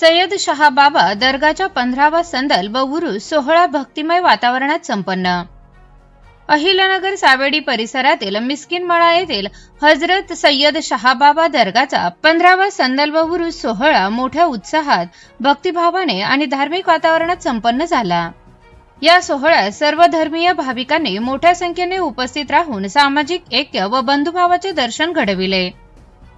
सय्यद शहा बाबा दर्गाच्या 15वा संदल व उरूस सोहळा भक्तिमय वातावरणात संपन्न। अहिल्यानगर सावेडी परिसरातील मिस्किनमळा येथील हजरत सय्यद शहा बाबा दर्गाचा 15वा संदल व उरूस सोहळा मोठ्या उत्साहात, भक्तिभावाने आणि धार्मिक वातावरणात संपन्न झाला। या सोहळ्यात सर्व धर्मीय भाविकांनी मोठ्या संख्येने उपस्थित राहून सामाजिक ऐक्य व बंधुभावाचे दर्शन घडविले।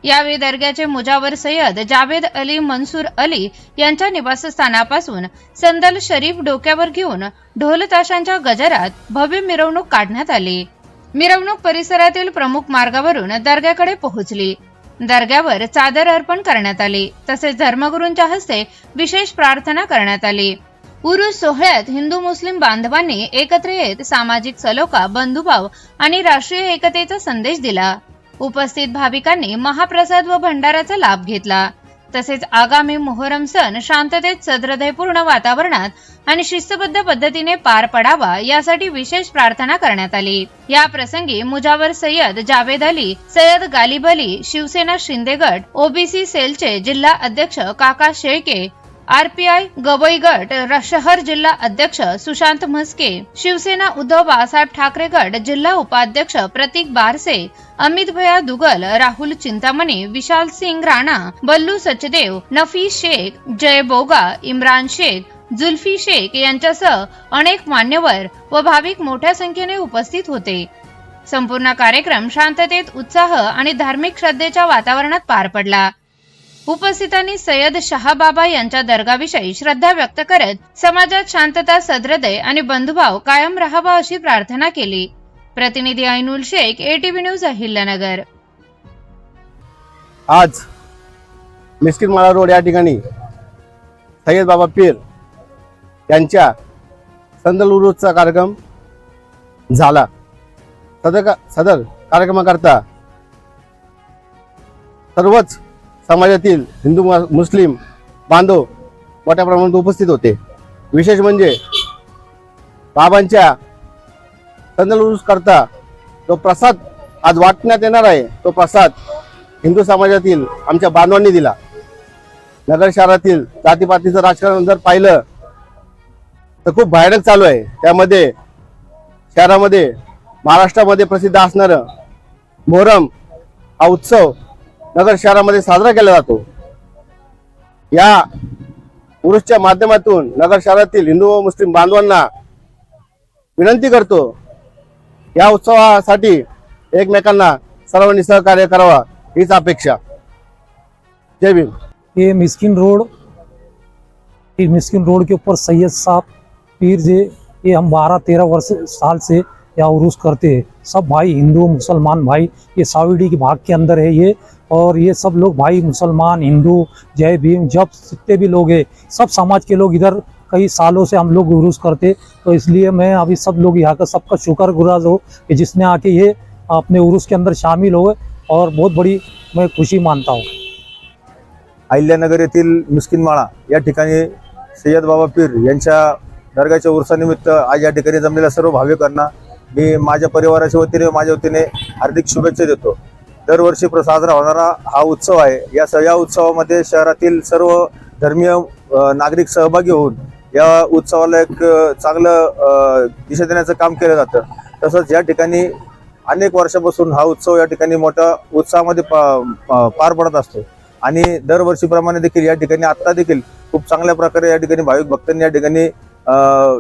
यावेळी दर्ग्याचे मुजावर सय्यद जावेद अली मंसूर अली यांच्या निवासस्थानापासून संदल शरीफ डोक्यावर घेऊन ढोल ताशांच्या गजरात भव्य मिरवणूक काढण्यात आली। मिरवणूक परिसरातील प्रमुख मार्गावरून दर्ग्याकडे पोहोचली। दर्ग्यावर चादर अर्पण करण्यात आली, तसेच धर्मगुरूंच्या हस्ते विशेष प्रार्थना करण्यात आली। उरूस सोहळ्यात हिंदू मुस्लिम बांधवांनी एकत्र येत सामाजिक सलोखा, बंधुभाव आणि राष्ट्रीय एकतेचा संदेश दिला। उपस्थित भाविकांनी महाप्रसाद व भंडाराचा लाभ घेतला। तसेच आगामी मोहरम सण शांततेत, सद्हृदयपूर्ण वातावरणात आणि शिस्तबद्ध पद्धतीने पार पडावा यासाठी विशेष प्रार्थना करण्यात आली। या प्रसंगी मुजावर सय्यद जावेद अली, सय्यद गालिब अली, शिवसेना शिंदे गट, ओबीसी सेलचे जिल्हा अध्यक्ष काका शेळके, आरपीआय गवई गट शहर जिल्हा अध्यक्ष सुशांत म्हस्के, शिवसेना उद्धव बाळासाहेब ठाकरे गट जिल्हा उपाध्यक्ष प्रतीक बारसे, अमित भैया दुगल, राहुल चिंतामणी, विशाल सिंग राणा, बल्लू सचदेव, नफी शेख, जय बोगा, इम्रान शेख, जुल्फी शेख यांच्यासह अनेक मान्यवर व भाविक मोठ्या संख्येने उपस्थित होते। संपूर्ण कार्यक्रम शांततेत, उत्साह आणि धार्मिक श्रद्धेच्या वातावरणात पार पडला। उपस्थितांनी सय्यद शहा बाबा यांच्या दर्गाविषयी श्रद्धा व्यक्त करत समाजात शांतता, सद्हृदय आणि बंधुभाव कायम राहावा अशी प्रार्थना केली। प्रतिनिधी ऐनुल शेख, ATV न्यूज, अहिल्यानगर। आज मिस्किनमळा रोड या ठिकाणी सय्यद बाबा पीर यांच्या संदल उरूसचा कार्यक्रम झाला। सदर कार्यक्रमाकरता सर्वच समाजातील हिंदू मुस्लिम बांधव मोठ्या प्रमाणात उपस्थित होते। विशेष म्हणजे बाबांच्या संदल उरूस करता जो प्रसाद आज वाटण्यात येणार आहे, तो प्रसाद हिंदू समाजातील आमच्या बांधवांनी दिला। नगर शहरातील जातीपातीचं राजकारण जर पाहिलं तर खूप भयानक चालू आहे। त्यामध्ये शहरामध्ये, महाराष्ट्रामध्ये प्रसिद्ध असणारं मोहरम हा उत्सव नगर शहरामध्ये साजरा केला जातो। या उरूसच्या माध्यमातून नगर शहरातील हिंदू व मुस्लिम बांधवांना विनंती करतो, या उत्सवासाठी एकमेकांना सर्वांनी सहकार्य करावा हीच अपेक्षा। जय भीम। ये मिस्किन रोड के ऊपर सैयद साहब पीर जे ये हम 12-13 साल से या उरूस करते हैं। सब भाई हिंदू मुसलमान भाई, ये सावेडी के भाग के अंदर है ये, और ये सब लोग भाई मुसलमान, हिंदू, जय भीम, जब जितने भी लोग हैं सब समाज के लोग इधर कई सालों से हम लोग उरूस करते। तो इसलिए मैं अभी सब लोग यहाँ का सबका शुक्रगुजार हो कि जिसने आके ये अपने उरूस के अंदर शामिल हो, और बहुत बड़ी मैं खुशी मानता हूँ। अहिल्यानगर येथील मिस्किनमळा या ठिकाणी सय्यद बाबा पीर यांच्या दर्गाच्या उरुसानिमित्त आज या ठिकाणी जमलेल्या सर्व भाविकांना मी माझ्या परिवाराच्या वतीने, माझ्या वतीने हार्दिक शुभेच्छा देतो। दरवर्षी साजरा होणारा हा उत्सव आहे। या उत्सवामध्ये शहरातील सर्व धर्मीय नागरिक सहभागी होऊन या उत्सवाला एक चांगलं दिशा देण्याचं काम केलं जातं। तसंच या ठिकाणी अनेक वर्षापासून हा उत्सव या ठिकाणी मोठ्या उत्साहामध्ये पार पडत असतो, आणि दरवर्षीप्रमाणे देखील या ठिकाणी आत्ता देखील खूप चांगल्या प्रकारे या ठिकाणी भाविक भक्तांनी या ठिकाणी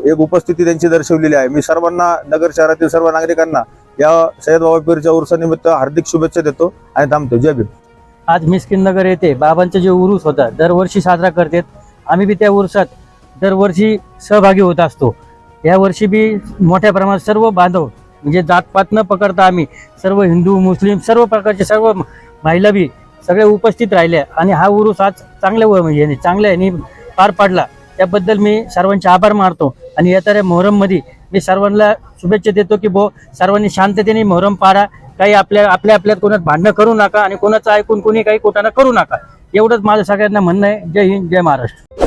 एक उपस्थिती त्यांची दर्शवलेली आहे। मी सर्वांना, नगर शहरातील सर्व नागरिकांना या सय्यद बाबा पीरच्या उरुसानिमित्त हार्दिक शुभेच्छा देतो आणि थांबतो। जय भीम। आज मिस्किननगर येथे बाबांचा जे उरूस होता दरवर्षी साजरा करतात, आम्ही बी त्या उरुसात दरवर्षी सहभागी होत असतो। या वर्षी बी मोठ्या प्रमाणात सर्व बांधव म्हणजे जातपात न पकडता आम्ही सर्व हिंदू, मुस्लिम, सर्व प्रकारचे सर्व महिला बी सगळे उपस्थित राहिले, आणि हा उरूस आज चांगल्या ह्याने पार पडला। त्याबद्दल मी सर्वांचे आभार मानतो, आणि येणाऱ्या मोहरम मध्ये मी सर्वांना शुभेच्छा देतो की सर्वांनी शांततेने मोहरम पाडा। काही आपल्यात कोणात भांडणं करू नका, आणि कोणाचं ऐकून कोणी काही कोटाना करू नका, एवढंच माझं सगळ्यांना म्हणणं आहे। जय हिंद, जय महाराष्ट्र।